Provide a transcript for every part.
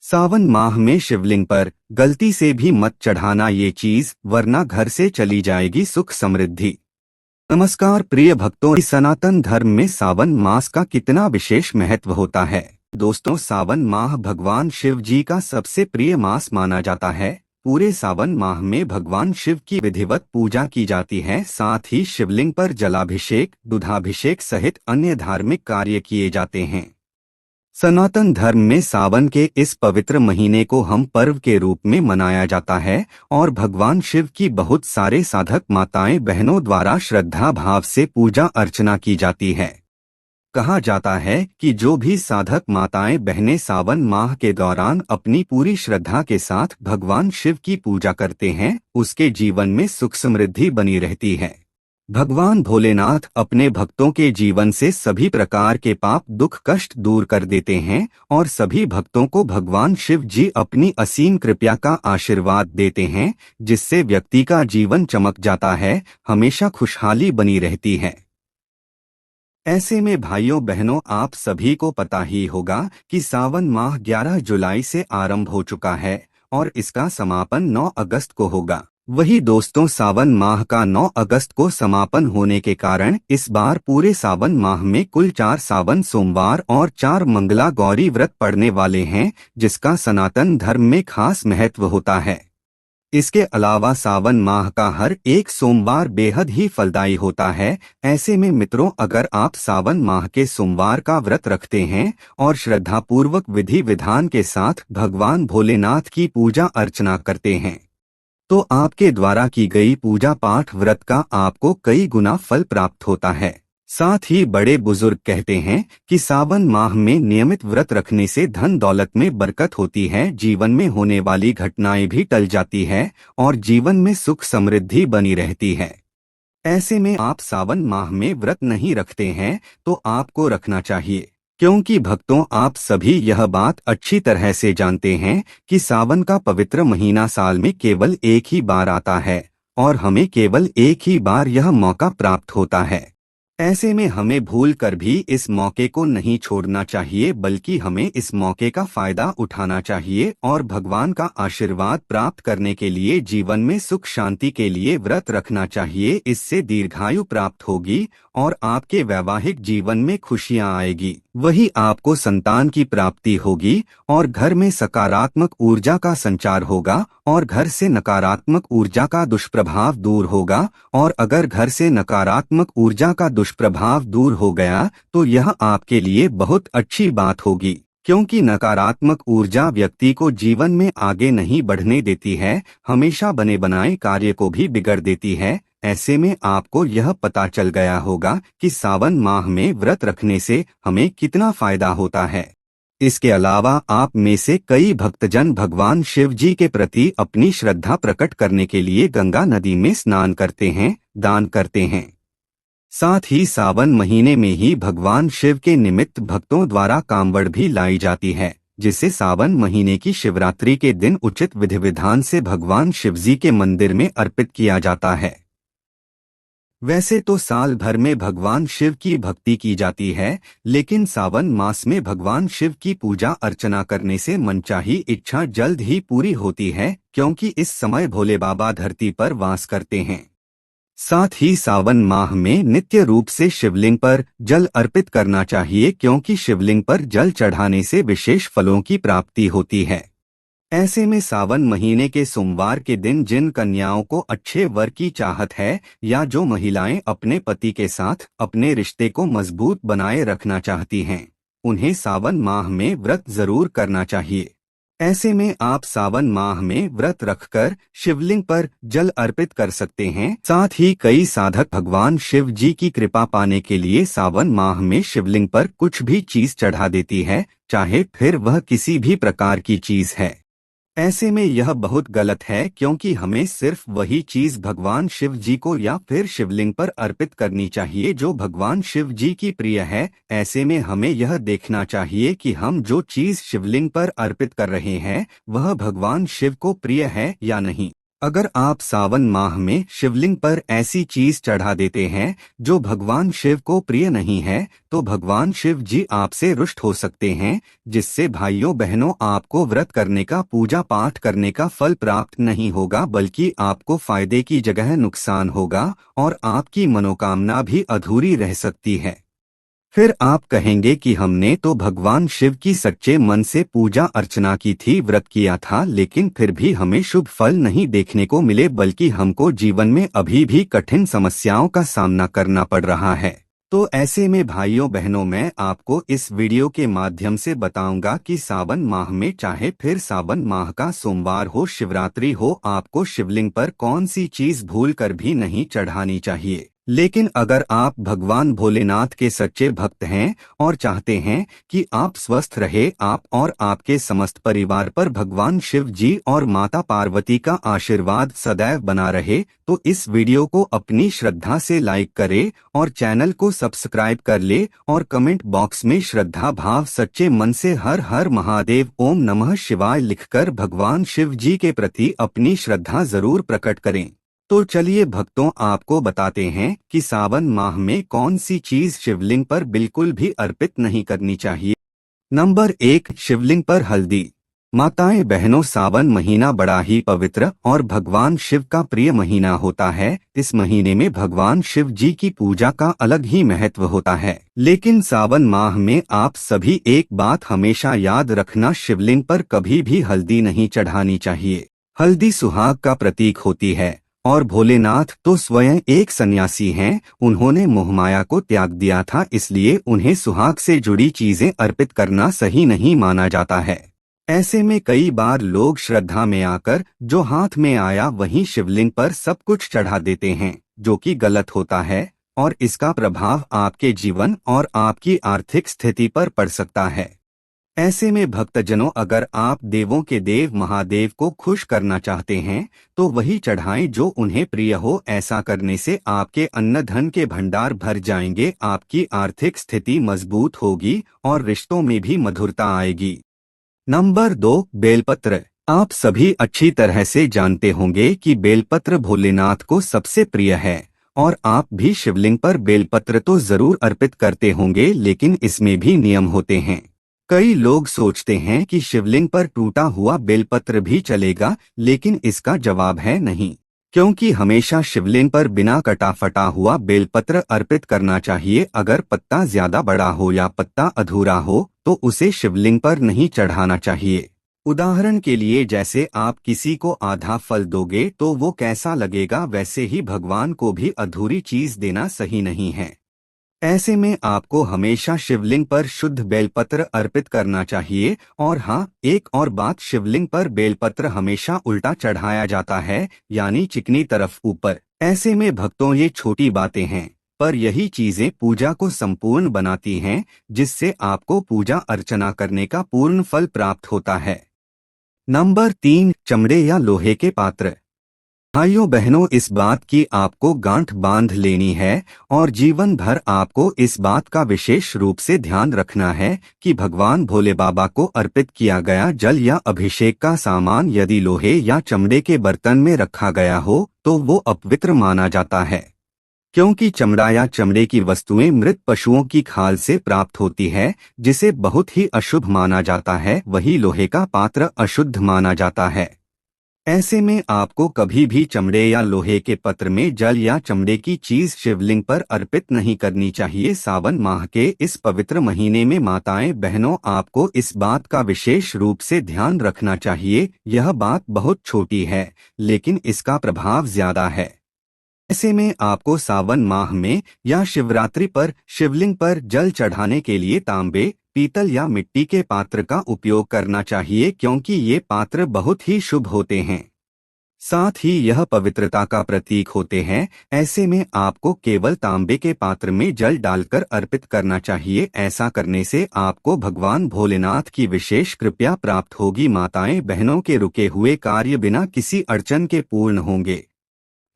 सावन माह में शिवलिंग पर गलती से भी मत चढ़ाना ये चीज, वरना घर से चली जाएगी सुख समृद्धि। नमस्कार प्रिय भक्तों, इस सनातन धर्म में सावन मास का कितना विशेष महत्व होता है। दोस्तों, सावन माह भगवान शिव जी का सबसे प्रिय मास माना जाता है। पूरे सावन माह में भगवान शिव की विधिवत पूजा की जाती है, साथ ही शिवलिंग पर जलाभिषेक, दुधाभिषेक सहित अन्य धार्मिक कार्य किए जाते हैं। सनातन धर्म में सावन के इस पवित्र महीने को हम पर्व के रूप में मनाया जाता है और भगवान शिव की बहुत सारे साधक माताएं बहनों द्वारा श्रद्धा भाव से पूजा अर्चना की जाती है। कहा जाता है कि जो भी साधक माताएं बहनें सावन माह के दौरान अपनी पूरी श्रद्धा के साथ भगवान शिव की पूजा करते हैं, उसके जीवन में सुख समृद्धि बनी रहती है। भगवान भोलेनाथ अपने भक्तों के जीवन से सभी प्रकार के पाप दुख कष्ट दूर कर देते हैं और सभी भक्तों को भगवान शिव जी अपनी असीम कृपा का आशीर्वाद देते हैं, जिससे व्यक्ति का जीवन चमक जाता है, हमेशा खुशहाली बनी रहती है। ऐसे में भाइयों बहनों, आप सभी को पता ही होगा कि सावन माह 11 जुलाई से आरंभ हो चुका है और इसका समापन 9 अगस्त को होगा। वही दोस्तों, सावन माह का 9 अगस्त को समापन होने के कारण इस बार पूरे सावन माह में कुल 4 सावन सोमवार और 4 मंगला गौरी व्रत पड़ने वाले हैं, जिसका सनातन धर्म में खास महत्व होता है। इसके अलावा सावन माह का हर एक सोमवार बेहद ही फलदायी होता है। ऐसे में मित्रों, अगर आप सावन माह के सोमवार का व्रत रखते हैं और श्रद्धापूर्वक विधि विधान के साथ भगवान भोलेनाथ की पूजा अर्चना करते हैं, तो आपके द्वारा की गई पूजा पाठ व्रत का आपको कई गुना फल प्राप्त होता है। साथ ही बड़े बुजुर्ग कहते हैं कि सावन माह में नियमित व्रत रखने से धन दौलत में बरकत होती है, जीवन में होने वाली घटनाएं भी टल जाती है और जीवन में सुख समृद्धि बनी रहती है। ऐसे में आप सावन माह में व्रत नहीं रखते हैं तो आपको रखना चाहिए, क्योंकि भक्तों, आप सभी यह बात अच्छी तरह से जानते हैं कि सावन का पवित्र महीना साल में केवल एक ही बार आता है और हमें केवल एक ही बार यह मौका प्राप्त होता है। ऐसे में हमें भूल कर भी इस मौके को नहीं छोड़ना चाहिए, बल्कि हमें इस मौके का फायदा उठाना चाहिए और भगवान का आशीर्वाद प्राप्त करने के लिए जीवन में सुख शांति के लिए व्रत रखना चाहिए। इससे दीर्घायु प्राप्त होगी और आपके वैवाहिक जीवन में खुशियां आएगी, वही आपको संतान की प्राप्ति होगी और घर में सकारात्मक ऊर्जा का संचार होगा और घर से नकारात्मक ऊर्जा का दुष्प्रभाव दूर होगा। और अगर घर से नकारात्मक ऊर्जा का दुष्प्रभाव दूर हो गया तो यह आपके लिए बहुत अच्छी बात होगी, क्योंकि नकारात्मक ऊर्जा व्यक्ति को जीवन में आगे नहीं बढ़ने देती है, हमेशा बने बनाए कार्य को भी बिगड़ देती है। ऐसे में आपको यह पता चल गया होगा कि सावन माह में व्रत रखने से हमें कितना फायदा होता है। इसके अलावा आप में से कई भक्तजन भगवान शिव जी के प्रति अपनी श्रद्धा प्रकट करने के लिए गंगा नदी में स्नान करते हैं, दान करते हैं। साथ ही सावन महीने में ही भगवान शिव के निमित्त भक्तों द्वारा कांवड़ भी लाई जाती है, जिसे सावन महीने की शिवरात्रि के दिन उचित विधि विधान से भगवान शिव जी के मंदिर में अर्पित किया जाता है। वैसे तो साल भर में भगवान शिव की भक्ति की जाती है, लेकिन सावन मास में भगवान शिव की पूजा अर्चना करने से मनचाही इच्छा जल्द ही पूरी होती है, क्योंकि इस समय भोले बाबा धरती पर वास करते हैं। साथ ही सावन माह में नित्य रूप से शिवलिंग पर जल अर्पित करना चाहिए, क्योंकि शिवलिंग पर जल चढ़ाने से विशेष फलों की प्राप्ति होती है। ऐसे में सावन महीने के सोमवार के दिन जिन कन्याओं को अच्छे वर की चाहत है या जो महिलाएं अपने पति के साथ अपने रिश्ते को मजबूत बनाए रखना चाहती हैं, उन्हें सावन माह में व्रत जरूर करना चाहिए। ऐसे में आप सावन माह में व्रत रखकर शिवलिंग पर जल अर्पित कर सकते हैं। साथ ही कई साधक भगवान शिव जी की कृपा पाने के लिए सावन माह में शिवलिंग पर कुछ भी चीज चढ़ा देती है, चाहे फिर वह किसी भी प्रकार की चीज है। ऐसे में यह बहुत गलत है, क्योंकि हमें सिर्फ वही चीज भगवान शिव जी को या फिर शिवलिंग पर अर्पित करनी चाहिए जो भगवान शिव जी की प्रिय है। ऐसे में हमें यह देखना चाहिए कि हम जो चीज शिवलिंग पर अर्पित कर रहे हैं वह भगवान शिव को प्रिय है या नहीं। अगर आप सावन माह में शिवलिंग पर ऐसी चीज चढ़ा देते हैं जो भगवान शिव को प्रिय नहीं है, तो भगवान शिव जी आपसे रुष्ट हो सकते हैं, जिससे भाइयों बहनों आपको व्रत करने का, पूजा पाठ करने का फल प्राप्त नहीं होगा, बल्कि आपको फायदे की जगह नुकसान होगा और आपकी मनोकामना भी अधूरी रह सकती है। फिर आप कहेंगे कि हमने तो भगवान शिव की सच्चे मन से पूजा अर्चना की थी, व्रत किया था, लेकिन फिर भी हमें शुभ फल नहीं देखने को मिले, बल्कि हमको जीवन में अभी भी कठिन समस्याओं का सामना करना पड़ रहा है। तो ऐसे में भाइयों बहनों, मैं आपको इस वीडियो के माध्यम से बताऊंगा कि सावन माह में, चाहे फिर सावन माह का सोमवार हो, शिवरात्रि हो, आपको शिवलिंग पर कौन सी चीज भूल कर भी नहीं चढ़ानी चाहिए। लेकिन अगर आप भगवान भोलेनाथ के सच्चे भक्त हैं और चाहते हैं कि आप स्वस्थ रहे, आप और आपके समस्त परिवार पर भगवान शिव जी और माता पार्वती का आशीर्वाद सदैव बना रहे, तो इस वीडियो को अपनी श्रद्धा से लाइक करे और चैनल को सब्सक्राइब कर ले और कमेंट बॉक्स में श्रद्धा भाव सच्चे मन से हर हर महादेव, ओम नमः शिवाय लिखकर भगवान शिव जी के प्रति अपनी श्रद्धा जरूर प्रकट करें। तो चलिए भक्तों, आपको बताते हैं कि सावन माह में कौन सी चीज शिवलिंग पर बिल्कुल भी अर्पित नहीं करनी चाहिए। नंबर 1, शिवलिंग पर हल्दी। माताएं बहनों, सावन महीना बड़ा ही पवित्र और भगवान शिव का प्रिय महीना होता है। इस महीने में भगवान शिव जी की पूजा का अलग ही महत्व होता है। लेकिन सावन माह में आप सभी एक बात हमेशा याद रखना, शिवलिंग पर कभी भी हल्दी नहीं चढ़ानी चाहिए। हल्दी सुहाग का प्रतीक होती है और भोलेनाथ तो स्वयं एक सन्यासी हैं, उन्होंने मोहमाया को त्याग दिया था, इसलिए उन्हें सुहाग से जुड़ी चीजें अर्पित करना सही नहीं माना जाता है। ऐसे में कई बार लोग श्रद्धा में आकर जो हाथ में आया वहीं शिवलिंग पर सब कुछ चढ़ा देते हैं, जो कि गलत होता है और इसका प्रभाव आपके जीवन और आपकी आर्थिक स्थिति पर पड़ सकता है। ऐसे में भक्तजनों, अगर आप देवों के देव महादेव को खुश करना चाहते हैं तो वही चढ़ाएं जो उन्हें प्रिय हो। ऐसा करने से आपके अन्न धन के भंडार भर जाएंगे, आपकी आर्थिक स्थिति मजबूत होगी और रिश्तों में भी मधुरता आएगी। नंबर 2, बेलपत्र। आप सभी अच्छी तरह से जानते होंगे कि बेलपत्र भोलेनाथ को सबसे प्रिय है और आप भी शिवलिंग पर बेलपत्र तो जरूर अर्पित करते होंगे, लेकिन इसमें भी नियम होते हैं। कई लोग सोचते हैं कि शिवलिंग पर टूटा हुआ बेलपत्र भी चलेगा, लेकिन इसका जवाब है नहीं, क्योंकि हमेशा शिवलिंग पर बिना कटा फटा हुआ बेलपत्र अर्पित करना चाहिए। अगर पत्ता ज्यादा बड़ा हो या पत्ता अधूरा हो तो उसे शिवलिंग पर नहीं चढ़ाना चाहिए। उदाहरण के लिए, जैसे आप किसी को आधा फल दोगे तो वो कैसा लगेगा, वैसे ही भगवान को भी अधूरी चीज देना सही नहीं है। ऐसे में आपको हमेशा शिवलिंग पर शुद्ध बेलपत्र अर्पित करना चाहिए। और हाँ, एक और बात, शिवलिंग पर बेलपत्र हमेशा उल्टा चढ़ाया जाता है, यानी चिकनी तरफ ऊपर। ऐसे में भक्तों, ये छोटी बातें हैं, पर यही चीजें पूजा को संपूर्ण बनाती हैं, जिससे आपको पूजा अर्चना करने का पूर्ण फल प्राप्त होता है। नंबर 3, चमड़े या लोहे के पात्र। भाइयों बहनों, इस बात की आपको गांठ बांध लेनी है और जीवन भर आपको इस बात का विशेष रूप से ध्यान रखना है कि भगवान भोले बाबा को अर्पित किया गया जल या अभिषेक का सामान यदि लोहे या चमड़े के बर्तन में रखा गया हो तो वो अपवित्र माना जाता है, क्योंकि चमड़ा या चमड़े की वस्तुएं मृत पशुओं की खाल से प्राप्त होती है, जिसे बहुत ही अशुभ माना जाता है। वही लोहे का पात्र अशुद्ध माना जाता है। ऐसे में आपको कभी भी चमड़े या लोहे के पत्र में जल या चमड़े की चीज शिवलिंग पर अर्पित नहीं करनी चाहिए। सावन माह के इस पवित्र महीने में माताएं बहनों, आपको इस बात का विशेष रूप से ध्यान रखना चाहिए। यह बात बहुत छोटी है, लेकिन इसका प्रभाव ज्यादा है। ऐसे में आपको सावन माह में या शिवरात्रि पर शिवलिंग पर जल चढ़ाने के लिए तांबे, पीतल या मिट्टी के पात्र का उपयोग करना चाहिए, क्योंकि ये पात्र बहुत ही शुभ होते हैं, साथ ही यह पवित्रता का प्रतीक होते हैं। ऐसे में आपको केवल तांबे के पात्र में जल डालकर अर्पित करना चाहिए। ऐसा करने से आपको भगवान भोलेनाथ की विशेष कृपा प्राप्त होगी। माताएं बहनों के रुके हुए कार्य बिना किसी अड़चन के पूर्ण होंगे।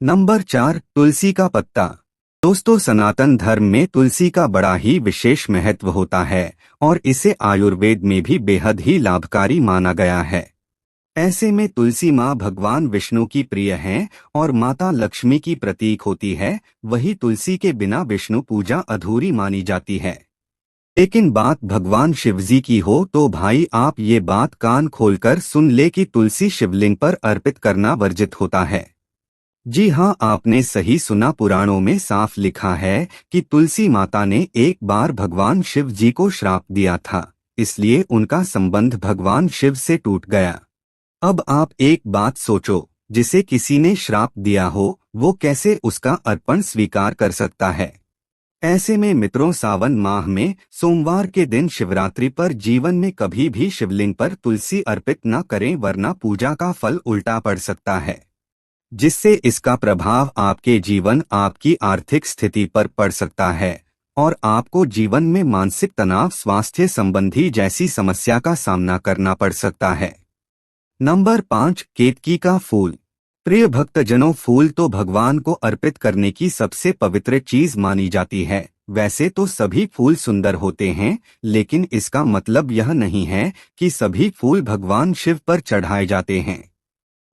नंबर 4, तुलसी का पत्ता। दोस्तों, सनातन धर्म में तुलसी का बड़ा ही विशेष महत्व होता है और इसे आयुर्वेद में भी बेहद ही लाभकारी माना गया है। ऐसे में तुलसी माँ भगवान विष्णु की प्रिय हैं और माता लक्ष्मी की प्रतीक होती है। वही तुलसी के बिना विष्णु पूजा अधूरी मानी जाती है। लेकिन बात भगवान शिवजी की हो तो भाई आप ये बात कान खोलकर सुन ले कि तुलसी शिवलिंग पर अर्पित करना वर्जित होता है। जी हाँ, आपने सही सुना। पुराणों में साफ लिखा है कि तुलसी माता ने एक बार भगवान शिव जी को श्राप दिया था, इसलिए उनका संबंध भगवान शिव से टूट गया। अब आप एक बात सोचो, जिसे किसी ने श्राप दिया हो वो कैसे उसका अर्पण स्वीकार कर सकता है। ऐसे में मित्रों, सावन माह में सोमवार के दिन शिवरात्रि पर जीवन में कभी भी शिवलिंग पर तुलसी अर्पित न करें, वरना पूजा का फल उल्टा पड़ सकता है, जिससे इसका प्रभाव आपके जीवन, आपकी आर्थिक स्थिति पर पड़ सकता है और आपको जीवन में मानसिक तनाव, स्वास्थ्य संबंधी जैसी समस्या का सामना करना पड़ सकता है। नंबर 5, केतकी का फूल। प्रिय भक्तजनों, फूल तो भगवान को अर्पित करने की सबसे पवित्र चीज मानी जाती है। वैसे तो सभी फूल सुंदर होते हैं, लेकिन इसका मतलब यह नहीं है कि सभी फूल भगवान शिव पर चढ़ाए जाते हैं।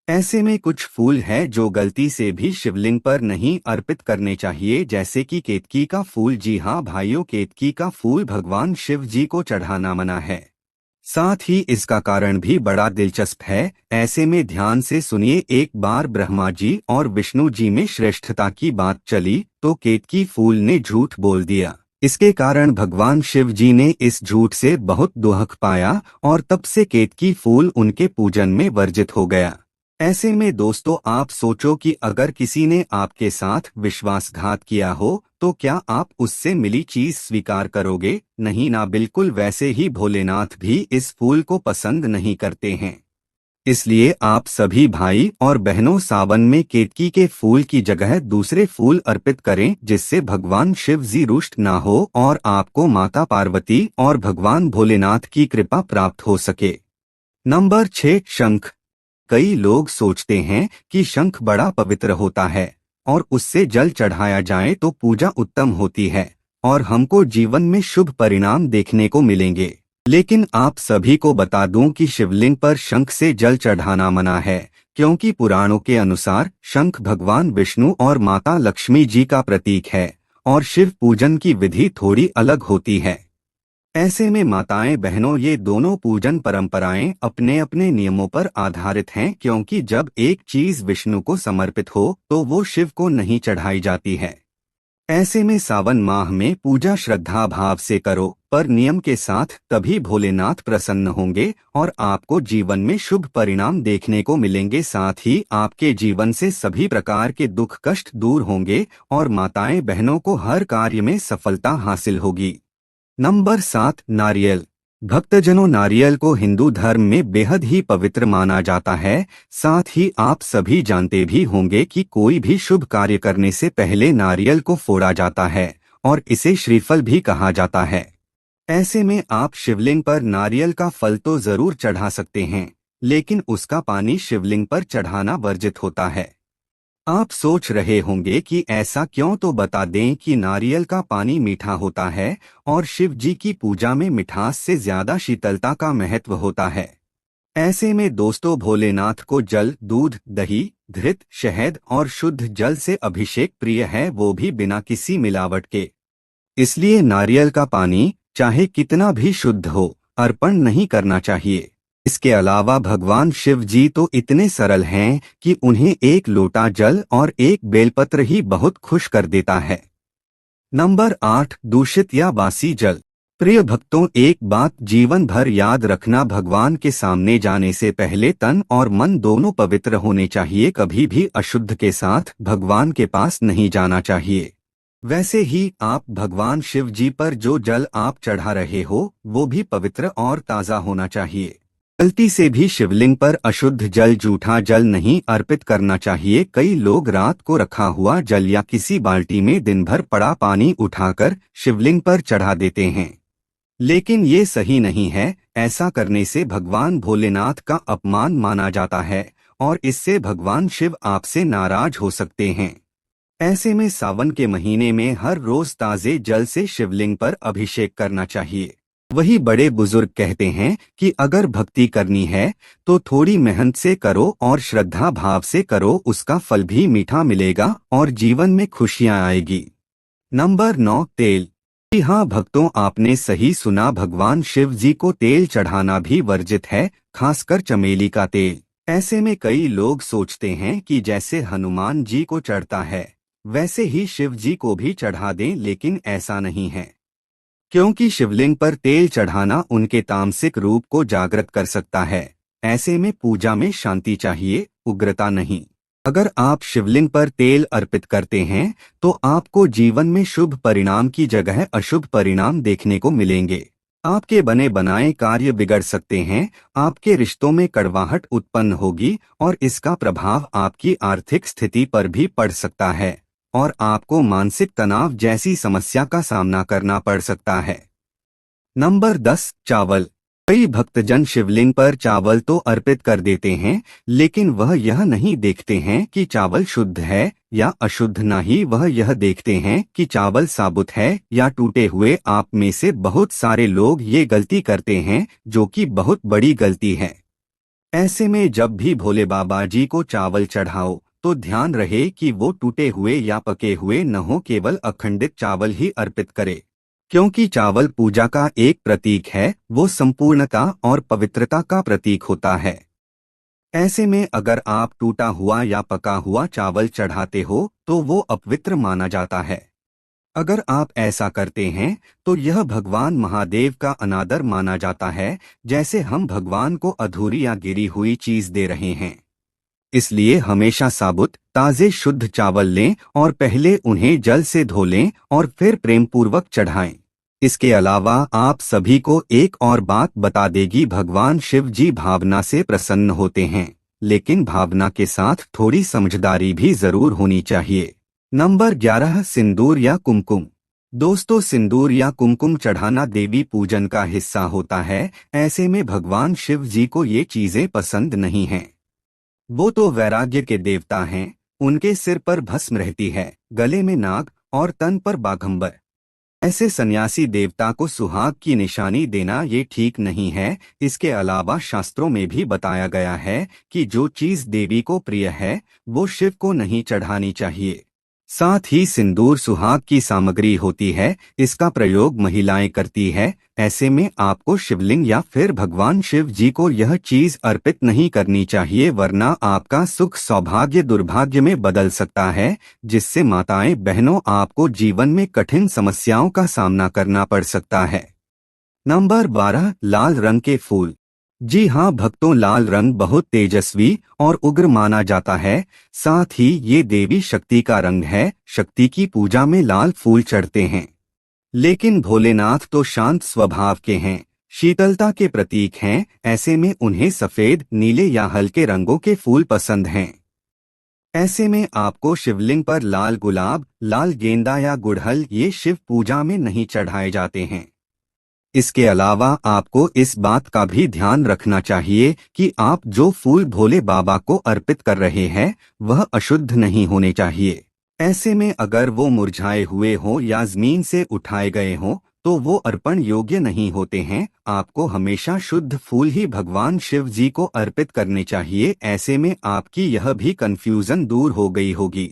ऐसे में कुछ फूल है जो गलती से भी शिवलिंग पर नहीं अर्पित करने चाहिए, जैसे कि केतकी का फूल। जी हाँ भाइयों, केतकी का फूल भगवान शिव जी को चढ़ाना मना है। साथ ही इसका कारण भी बड़ा दिलचस्प है। ऐसे में ध्यान से सुनिए। एक बार ब्रह्मा जी और विष्णु जी में श्रेष्ठता की बात चली तो केतकी फूल ने झूठ बोल दिया। इसके कारण भगवान शिव जी ने इस झूठ से बहुत दुख पाया और तब से केतकी फूल उनके पूजन में वर्जित हो गया। ऐसे में दोस्तों, आप सोचो कि अगर किसी ने आपके साथ विश्वासघात किया हो तो क्या आप उससे मिली चीज स्वीकार करोगे? नहीं ना। बिल्कुल वैसे ही भोलेनाथ भी इस फूल को पसंद नहीं करते हैं। इसलिए आप सभी भाई और बहनों सावन में केतकी के फूल की जगह दूसरे फूल अर्पित करें, जिससे भगवान शिव जी रुष्ट ना हो और आपको माता पार्वती और भगवान भोलेनाथ की कृपा प्राप्त हो सके। नंबर 6, शंख। कई लोग सोचते हैं कि शंख बड़ा पवित्र होता है और उससे जल चढ़ाया जाए तो पूजा उत्तम होती है और हमको जीवन में शुभ परिणाम देखने को मिलेंगे। लेकिन आप सभी को बता दूं कि शिवलिंग पर शंख से जल चढ़ाना मना है, क्योंकि पुराणों के अनुसार शंख भगवान विष्णु और माता लक्ष्मी जी का प्रतीक है और शिव पूजन की विधि थोड़ी अलग होती है। ऐसे में माताएं बहनों, ये दोनों पूजन परंपराएं अपने अपने नियमों पर आधारित हैं, क्योंकि जब एक चीज विष्णु को समर्पित हो तो वो शिव को नहीं चढ़ाई जाती है। ऐसे में सावन माह में पूजा श्रद्धा भाव से करो, पर नियम के साथ, तभी भोलेनाथ प्रसन्न होंगे और आपको जीवन में शुभ परिणाम देखने को मिलेंगे। साथ ही आपके जीवन से सभी प्रकार के दुख कष्ट दूर होंगे और माताएं बहनों को हर कार्य में सफलता हासिल होगी। नंबर 7, नारियल। भक्तजनों, नारियल को हिंदू धर्म में बेहद ही पवित्र माना जाता है। साथ ही आप सभी जानते भी होंगे कि कोई भी शुभ कार्य करने से पहले नारियल को फोड़ा जाता है और इसे श्रीफल भी कहा जाता है। ऐसे में आप शिवलिंग पर नारियल का फल तो जरूर चढ़ा सकते हैं, लेकिन उसका पानी शिवलिंग पर चढ़ाना वर्जित होता है। आप सोच रहे होंगे कि ऐसा क्यों, तो बता दें कि नारियल का पानी मीठा होता है और शिव जी की पूजा में मिठास से ज्यादा शीतलता का महत्व होता है। ऐसे में दोस्तों, भोलेनाथ को जल, दूध, दही, घृत, शहद और शुद्ध जल से अभिषेक प्रिय है, वो भी बिना किसी मिलावट के। इसलिए नारियल का पानी चाहे कितना भी शुद्ध हो, अर्पण नहीं करना चाहिए। इसके अलावा भगवान शिव जी तो इतने सरल हैं कि उन्हें एक लोटा जल और एक बेलपत्र ही बहुत खुश कर देता है। नंबर 8, दूषित या बासी जल। प्रिय भक्तों, एक बात जीवन भर याद रखना, भगवान के सामने जाने से पहले तन और मन दोनों पवित्र होने चाहिए। कभी भी अशुद्ध के साथ भगवान के पास नहीं जाना चाहिए। वैसे ही आप भगवान शिव जी पर जो जल आप चढ़ा रहे हो वो भी पवित्र और ताज़ा होना चाहिए। गलती से भी शिवलिंग पर अशुद्ध जल, जूठा जल नहीं अर्पित करना चाहिए। कई लोग रात को रखा हुआ जल या किसी बाल्टी में दिन भर पड़ा पानी उठाकर शिवलिंग पर चढ़ा देते हैं, लेकिन ये सही नहीं है। ऐसा करने से भगवान भोलेनाथ का अपमान माना जाता है और इससे भगवान शिव आपसे नाराज हो सकते हैं। ऐसे में सावन के महीने में हर रोज ताजे जल से शिवलिंग पर अभिषेक करना चाहिए। वही बड़े बुजुर्ग कहते हैं कि अगर भक्ति करनी है तो थोड़ी मेहनत से करो और श्रद्धा भाव से करो, उसका फल भी मीठा मिलेगा और जीवन में खुशियां आएगी। नंबर 9, तेल। जी हाँ भक्तों, आपने सही सुना, भगवान शिव जी को तेल चढ़ाना भी वर्जित है, खासकर चमेली का तेल। ऐसे में कई लोग सोचते हैं कि जैसे हनुमान जी को चढ़ता है वैसे ही शिव जी को भी चढ़ा दें, लेकिन ऐसा नहीं है, क्योंकि शिवलिंग पर तेल चढ़ाना उनके तामसिक रूप को जागृत कर सकता है। ऐसे में पूजा में शांति चाहिए, उग्रता नहीं। अगर आप शिवलिंग पर तेल अर्पित करते हैं तो आपको जीवन में शुभ परिणाम की जगह अशुभ परिणाम देखने को मिलेंगे। आपके बने बनाए कार्य बिगड़ सकते हैं, आपके रिश्तों में कड़वाहट उत्पन्न होगी और इसका प्रभाव आपकी आर्थिक स्थिति पर भी पड़ सकता है और आपको मानसिक तनाव जैसी समस्या का सामना करना पड़ सकता है। नंबर 10, चावल। कई भक्तजन शिवलिंग पर चावल तो अर्पित कर देते हैं, लेकिन वह यह नहीं देखते हैं कि चावल शुद्ध है या अशुद्ध, न ही वह यह देखते हैं कि चावल साबुत है या टूटे हुए। आप में से बहुत सारे लोग ये गलती करते हैं, जो कि बहुत बड़ी गलती है। ऐसे में जब भी भोले बाबा जी को चावल चढ़ाओ तो ध्यान रहे कि वो टूटे हुए या पके हुए न हो, केवल अखंडित चावल ही अर्पित करे, क्योंकि चावल पूजा का एक प्रतीक है, वो संपूर्णता और पवित्रता का प्रतीक होता है। ऐसे में अगर आप टूटा हुआ या पका हुआ चावल चढ़ाते हो तो वो अपवित्र माना जाता है। अगर आप ऐसा करते हैं तो यह भगवान महादेव का अनादर माना जाता है, जैसे हम भगवान को अधूरी या गिरी हुई चीज दे रहे हैं। इसलिए हमेशा साबुत ताजे शुद्ध चावल लें और पहले उन्हें जल से धो लें और फिर प्रेम पूर्वक चढ़ाएं। इसके अलावा आप सभी को एक और बात बता देगी, भगवान शिव जी भावना से प्रसन्न होते हैं, लेकिन भावना के साथ थोड़ी समझदारी भी जरूर होनी चाहिए। नंबर 11, सिंदूर या कुमकुम। दोस्तों, सिंदूर या कुमकुम चढ़ाना देवी पूजन का हिस्सा होता है। ऐसे में भगवान शिव जी को ये चीजें पसंद नहीं हैं। वो तो वैराग्य के देवता हैं, उनके सिर पर भस्म रहती है, गले में नाग और तन पर बाघंबर। ऐसे सन्यासी देवता को सुहाग की निशानी देना ये ठीक नहीं है। इसके अलावा शास्त्रों में भी बताया गया है कि जो चीज देवी को प्रिय है वो शिव को नहीं चढ़ानी चाहिए। साथ ही सिंदूर सुहाग की सामग्री होती है, इसका प्रयोग महिलाएं करती है। ऐसे में आपको शिवलिंग या फिर भगवान शिव जी को यह चीज अर्पित नहीं करनी चाहिए, वरना आपका सुख सौभाग्य दुर्भाग्य में बदल सकता है, जिससे माताएं बहनों आपको जीवन में कठिन समस्याओं का सामना करना पड़ सकता है। नंबर 12, लाल रंग के फूल। जी हाँ भक्तों, लाल रंग बहुत तेजस्वी और उग्र माना जाता है। साथ ही ये देवी शक्ति का रंग है, शक्ति की पूजा में लाल फूल चढ़ते हैं। लेकिन भोलेनाथ तो शांत स्वभाव के हैं, शीतलता के प्रतीक हैं। ऐसे में उन्हें सफेद, नीले या हल्के रंगों के फूल पसंद हैं। ऐसे में आपको शिवलिंग पर लाल गुलाब, लाल गेंदा या गुड़हल ये शिव पूजा में नहीं चढ़ाए जाते हैं। इसके अलावा आपको इस बात का भी ध्यान रखना चाहिए कि आप जो फूल भोले बाबा को अर्पित कर रहे हैं वह अशुद्ध नहीं होने चाहिए। ऐसे में अगर वो मुरझाए हुए हों या जमीन से उठाए गए हों तो वो अर्पण योग्य नहीं होते हैं। आपको हमेशा शुद्ध फूल ही भगवान शिव जी को अर्पित करने चाहिए। ऐसे में आपकी यह भी कंफ्यूजन दूर हो गई होगी।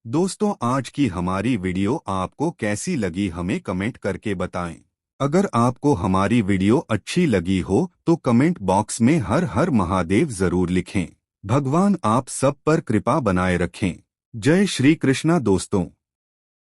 दोस्तों, आज की हमारी वीडियो आपको कैसी लगी हमें कमेंट करके बताएं। अगर आपको हमारी वीडियो अच्छी लगी हो तो कमेंट बॉक्स में हर हर महादेव जरूर लिखें। भगवान आप सब पर कृपा बनाए रखें। जय श्री कृष्णा दोस्तों।